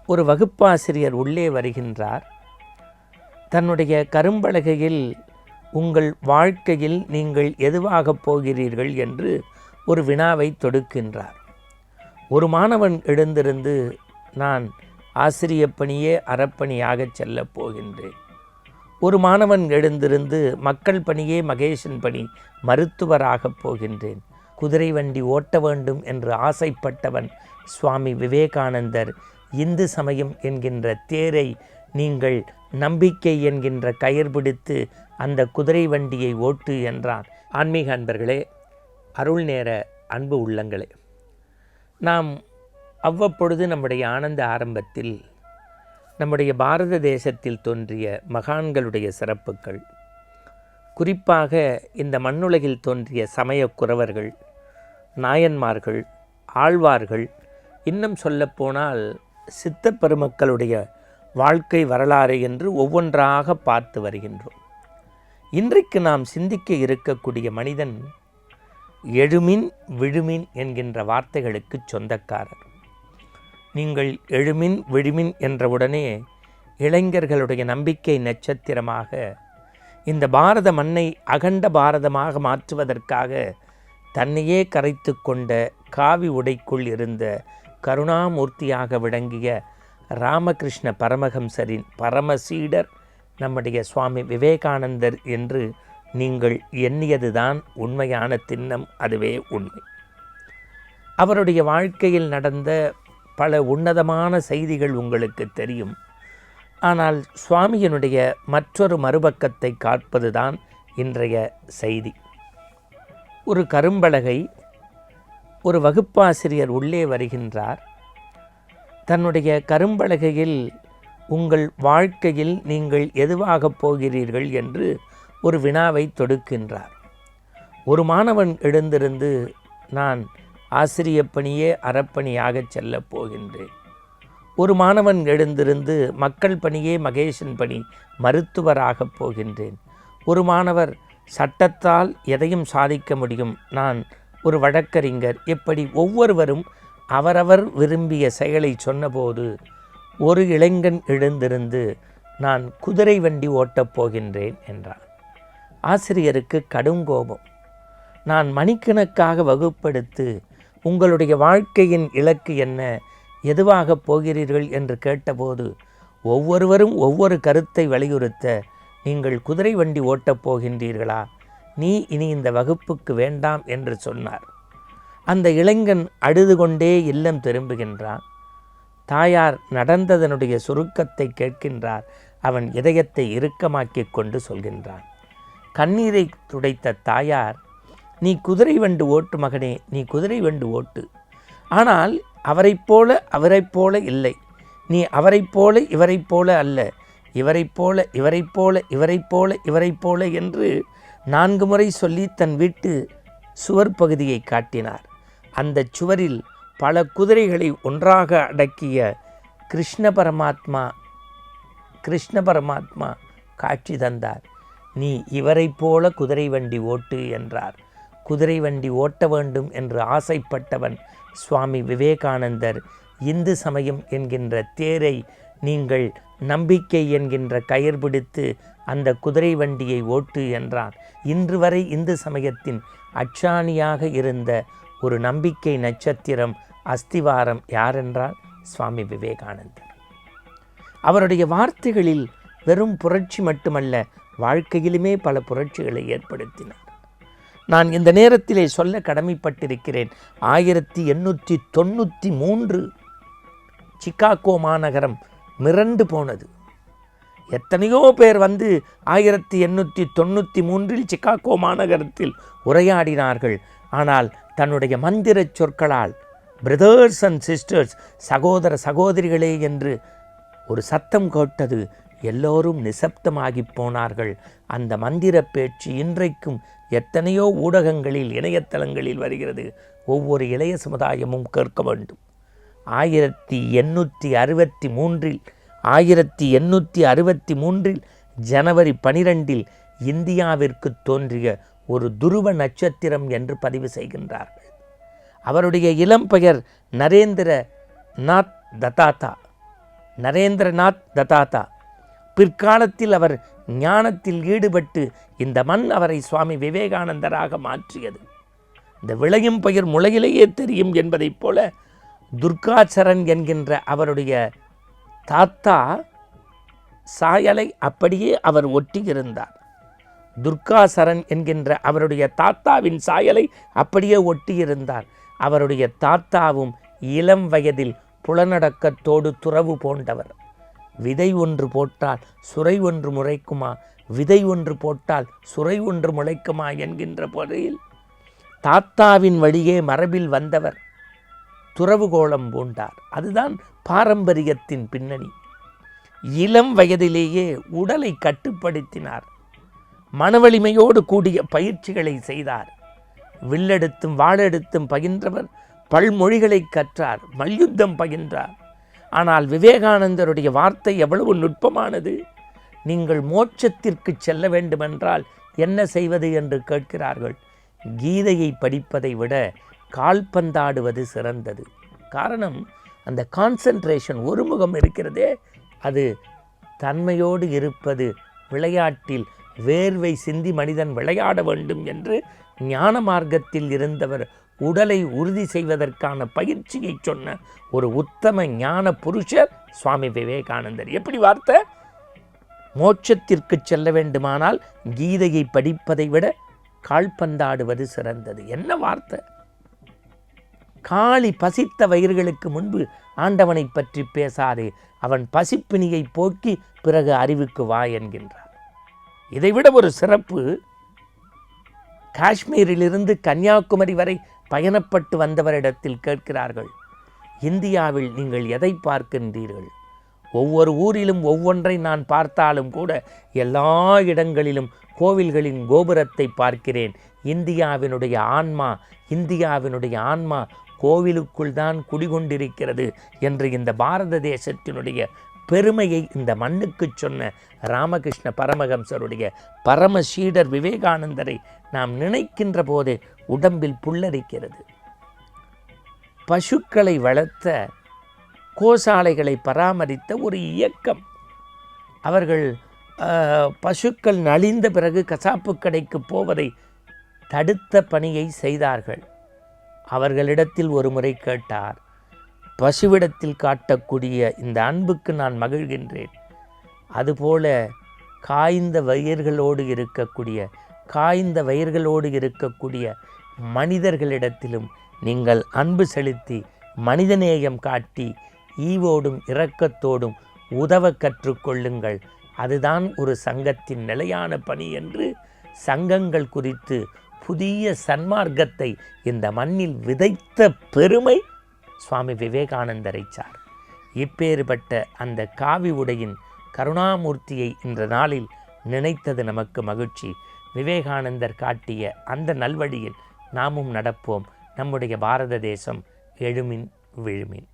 ஒரு வகுப்பாசிரியர் உள்ளே வருகின்றார். தன்னுடைய கரும்பலகையில் உங்கள் வாழ்க்கையில் நீங்கள் எதுவாகப் போகிறீர்கள் என்று ஒரு வினாவை தொடுக்கின்றார். ஒரு மாணவன் எழுந்திருந்து, நான் ஆசிரியப் பணியே அறப்பணியாகச் செல்லப் போகின்றேன். ஒரு மாணவன் எழுந்திருந்து, மக்கள் பணியே மகேசன் பணி, மருத்துவராகப் போகின்றேன். குதிரை வண்டி ஓட்ட வேண்டும் என்று ஆசைப்பட்டவன் சுவாமி விவேகானந்தர். இந்து சமயம் என்கின்ற தேரை நீங்கள் நம்பிக்கை என்கின்ற கயிறு பிடித்து அந்த குதிரை வண்டியை ஓட்டு என்றான். ஆன்மீக அன்பர்களே, அருள் நேர அன்பு உள்ளங்களே, நாம் அவ்வப்பொழுது நம்முடைய ஆனந்த ஆரம்பத்தில் நம்முடைய பாரத தேசத்தில் தோன்றிய மகான்களுடைய சிறப்புகள், குறிப்பாக இந்த மண்ணுலகில் தோன்றிய சமய குரவர்கள், நாயன்மார்கள், ஆழ்வார்கள், இன்னும் சொல்லப்போனால் சித்த பெருமக்களுடைய வாழ்க்கை வரலாறு என்று ஒவ்வொன்றாக பார்த்து வருகின்றோம். இன்றைக்கு நாம் சிந்திக்க இருக்கக்கூடிய மனிதன் எழுமின் விழுமின் என்கின்ற வார்த்தைகளுக்கு சொந்தக்காரர். நீங்கள் எழுமின் விழுமின் என்றவுடனே இளைஞர்களுடைய நம்பிக்கை நட்சத்திரமாக இந்த பாரத மண்ணை அகண்ட பாரதமாக மாற்றுவதற்காக தன்னையே கரைத்து கொண்ட காவி உடைக்குள் இருந்த கருணாமூர்த்தியாக விளங்கிய ராமகிருஷ்ண பரமஹம்சரின் பரமசீடர் நம்முடைய சுவாமி விவேகானந்தர் என்று நீங்கள் எண்ணியதுதான் உண்மையான திண்ணம். அதுவே உண்மை. அவருடைய வாழ்க்கையில் நடந்த பல உன்னதமான செய்திகள் உங்களுக்கு தெரியும். ஆனால் சுவாமியினுடைய மற்றொரு மறுபக்கத்தை காட்பதுதான் இன்றைய செய்தி. ஒரு கரும்பலகை, ஒரு வகுப்பாசிரியர் உள்ளே வருகின்றார். தன்னுடைய கரும்பலகையில் உங்கள் வாழ்க்கையில் நீங்கள் எதுவாகப் போகிறீர்கள் என்று ஒரு வினாவை தொடுக்கின்றார். ஒரு மாணவன் எழுந்திருந்து, நான் ஆசிரியப் பணியே அறப்பணியாகச் செல்லப் போகின்றேன். ஒரு மாணவன் எழுந்திருந்து, மக்கள் பணியே மகேசன் பணி, மருத்துவராகப் போகின்றேன். ஒரு மாணவர், சட்டத்தால் எதையும் சாதிக்க முடியும், நான் ஒரு வழக்கறிஞர். இப்படி ஒவ்வொருவரும் அவரவர் விரும்பிய செயலை சொன்னபோது ஒரு இளைஞன் எழுந்திருந்து, நான் குதிரை வண்டி ஓட்டப் போகின்றேன் என்றான். ஆசிரியருக்கு கடுங்கோபம். நான் மணிக்கணக்காக வகுப்பெடுத்து உங்களுடைய வாழ்க்கையின் இலக்கு என்ன, எதுவாகப் போகிறீர்கள் என்று கேட்டபோது ஒவ்வொருவரும் ஒவ்வொரு கருத்தை வலியுறுத்த, நீங்கள் குதிரை வண்டி ஓட்டப் போகின்றீர்களா, நீ இனி இந்த வகுப்புக்கு வேண்டாம் என்று சொன்னார். அந்த இளைஞன் அழுது கொண்டே இல்லம் திரும்புகின்றான். தாயார் நடந்ததனுடைய சுருக்கத்தை கேட்கின்றார். அவன் இதயத்தை இறுக்கமாக்கிக் கொண்டு சொல்கின்றான். கண்ணீரை துடைத்த தாயார், நீ குதிரை வண்டு ஓட்டு மகனே, நீ குதிரை வண்டு ஓட்டு. ஆனால் அவரைப் போல இல்லை. நீ அவரைப் போல இவரைப் போல அல்ல, இவரைப் போல இவரைப் போல இவரைப் போல இவரைப் போல என்று 4 முறை சொல்லி தன் வீட்டு சுவர் பகுதியை காட்டினார். அந்த சுவரில் பல குதிரைகளை ஒன்றாக அடக்கிய கிருஷ்ண பரமாத்மா காட்சி தந்தார். நீ இவரைப் போல குதிரை வண்டி ஓட்டு என்றார். குதிரை வண்டி ஓட்ட வேண்டும் என்று ஆசைப்பட்டவன் சுவாமி விவேகானந்தர். இந்து சமயம் என்கின்ற தேரை நீங்கள் நம்பிக்கை என்கின்ற கயிறு பிடித்து அந்த குதிரை வண்டியை ஓட்டு என்றான். இன்று வரை இந்து சமயத்தின் அச்சாணியாக இருந்த ஒரு நம்பிக்கை நட்சத்திரம், அஸ்திவாரம் யாரென்றால் சுவாமி விவேகானந்தர். அவருடைய வார்த்தைகளில் வெறும் புரட்சி மட்டுமல்ல, வாழ்க்கையிலுமே பல புரட்சிகளை ஏற்படுத்தினார். நான் இந்த நேரத்திலே சொல்ல கடமைப்பட்டிருக்கிறேன். 1893 சிகாகோ மாநகரம் மிரண்டு போனது. எத்தனையோ பேர் வந்து 1893 சிகாகோ மாநகரத்தில் உரையாடினார்கள். ஆனால் தன்னுடைய மந்திர சொற்களால் பிரதர்ஸ் அண்ட் சிஸ்டர்ஸ், சகோதர சகோதரிகளே என்று ஒரு சத்தம் கேட்டது. எல்லோரும் நிசப்தமாகி போனார்கள். அந்த மந்திர பேச்சு இன்றைக்கும் எத்தனையோ ஊடகங்களில், இணையதளங்களில் வருகிறது. ஒவ்வொரு இளைய சமுதாயமும் கேட்க வேண்டும். 1863 ஜனவரி 12 இந்தியாவிற்கு தோன்றிய ஒரு துருவ நட்சத்திரம் என்று பதிவு செய்கின்றார்கள். அவருடைய இளம் பெயர் நரேந்திர நாத் தத்தாத்தா. நரேந்திரநாத் தத்தாதா. பிற்காலத்தில் அவர் ஞானத்தில் ஈடுபட்டு இந்த மண் அவரை சுவாமி விவேகானந்தராக மாற்றியது. இந்த விளையும் பயிர் முளையிலேயே தெரியும் என்பதைப் போல துர்காச்சரன் என்கின்ற அவருடைய தாத்தா சாயலை அப்படியே அவர் ஒட்டியிருந்தார். துர்காசரன் என்கின்ற அவருடைய தாத்தாவின் சாயலை அப்படியே ஒட்டியிருந்தார். அவருடைய தாத்தாவும் இளம் வயதில் புலனடக்கத்தோடு துறவு போன்றவர். விதை ஒன்று போட்டால் சுரை ஒன்று முளைக்குமா, விதை ஒன்று போட்டால் சுரை ஒன்று முளைக்குமா என்கின்ற பொறையில் தாத்தாவின் வழியே மரபில் வந்தவர் துறவு கோலம் பூண்டார். அதுதான் பாரம்பரியத்தின் பின்னணி. இளம் வயதிலேயே உடலை கட்டுப்படுத்தினார். மனவலிமையோடு கூடிய பயிற்சிகளை செய்தார். வில்லெடுத்தும் வாளெடுத்தும் பயின்றவர். பல்மொழிகளை கற்றார், மல்யுத்தம் பயின்றார். ஆனால் விவேகானந்தருடைய வார்த்தை எவ்வளவு நுட்பமானது. நீங்கள் மோட்சத்திற்கு செல்ல வேண்டுமென்றால் என்ன செய்வது என்று கேட்கிறார்கள். கீதையை படிப்பதை விட கால்பந்தாடுவது சிறந்தது. காரணம், அந்த கான்சன்ட்ரேஷன், ஒருமுகம் இருக்கிறதே, அது தன்மையோடு இருப்பது. விளையாட்டில் வேர்வை சிந்தி மனிதன் விளையாட வேண்டும் என்று ஞான மார்க்கத்தில் இருந்தவர் உடலை உறுதி செய்வதற்கான பயிற்சியை சொன்ன ஒரு உத்தம ஞான புருஷர் சுவாமி விவேகானந்தர். எப்படி வார்த்தை? மோட்சத்திற்கு செல்ல வேண்டுமானால் கீதையை படிப்பதை விட கால்பந்தாடுவது சிறந்தது. என்ன வார்த்தை! காளி பசித்த வயிறுகளுக்கு முன்பு ஆண்டவனை பற்றி பேசாதே, அவன் பசிப்பினியை போக்கி பிறகு அறிவுக்கு வா என்கின்றார். இதைவிட ஒரு சிறப்பு, காஷ்மீரிலிருந்து கன்னியாகுமரி வரை பயணப்பட்டு வந்தவரிடத்தில் கேட்கிறார்கள், இந்தியாவில் நீங்கள் எதை பார்க்கின்றீர்கள்? ஒவ்வொரு ஊரிலும் ஒவ்வொன்றை நான் பார்த்தாலும் கூட எல்லா இடங்களிலும் கோவில்களின் கோபுரத்தை பார்க்கிறேன். இந்தியாவினுடைய ஆன்மா கோவிலுக்குள் தான் குடிகொண்டிருக்கிறது என்று இந்த பாரத தேசத்தினுடைய பெருமையை இந்த மண்ணுக்கு சொன்ன ராமகிருஷ்ண பரமஹம்சருடைய பரமசீடர் விவேகானந்தரை நாம் நினைக்கின்ற போது உடம்பில் புல்லரிக்கிறது. பசுக்களை வளர்த்த, கோசாலைகளை பராமரித்த ஒரு இயக்கம். அவர்கள் பசுக்கள் நலிந்த பிறகு கசாப்பு கடைக்கு போவதை தடுத்த பணியை செய்தார்கள். அவர்களிடத்தில் ஒரு முறை கேட்டார், பசுவிடத்தில் காட்டக்கூடிய இந்த அன்புக்கு நான் மகிழ்கின்றேன். அதுபோல காய்ந்த வயிர்களோடு இருக்கக்கூடிய மனிதர்களிடத்திலும் நீங்கள் அன்பு செலுத்தி மனிதநேயம் காட்டி ஈவோடும் இரக்கத்தோடும் உதவ கற்றுக்கொள்ளுங்கள். அதுதான் ஒரு சங்கத்தின் நிலையான பணி என்று சங்கங்கள் குறித்து புதிய சன்மார்க்கத்தை இந்த மண்ணில் விதைத்த பெருமை சுவாமி விவேகானந்தரை சார். இப்பேறுபட்ட அந்த காவி உடையின் கருணாமூர்த்தியை இன்ற நாளில் நினைத்தது நமக்கு மகிழ்ச்சி. விவேகானந்தர் காட்டிய அந்த நல்வழியில் நாமும் நடப்போம். நம்முடைய பாரத தேசம் எழுமின் விழுமின்.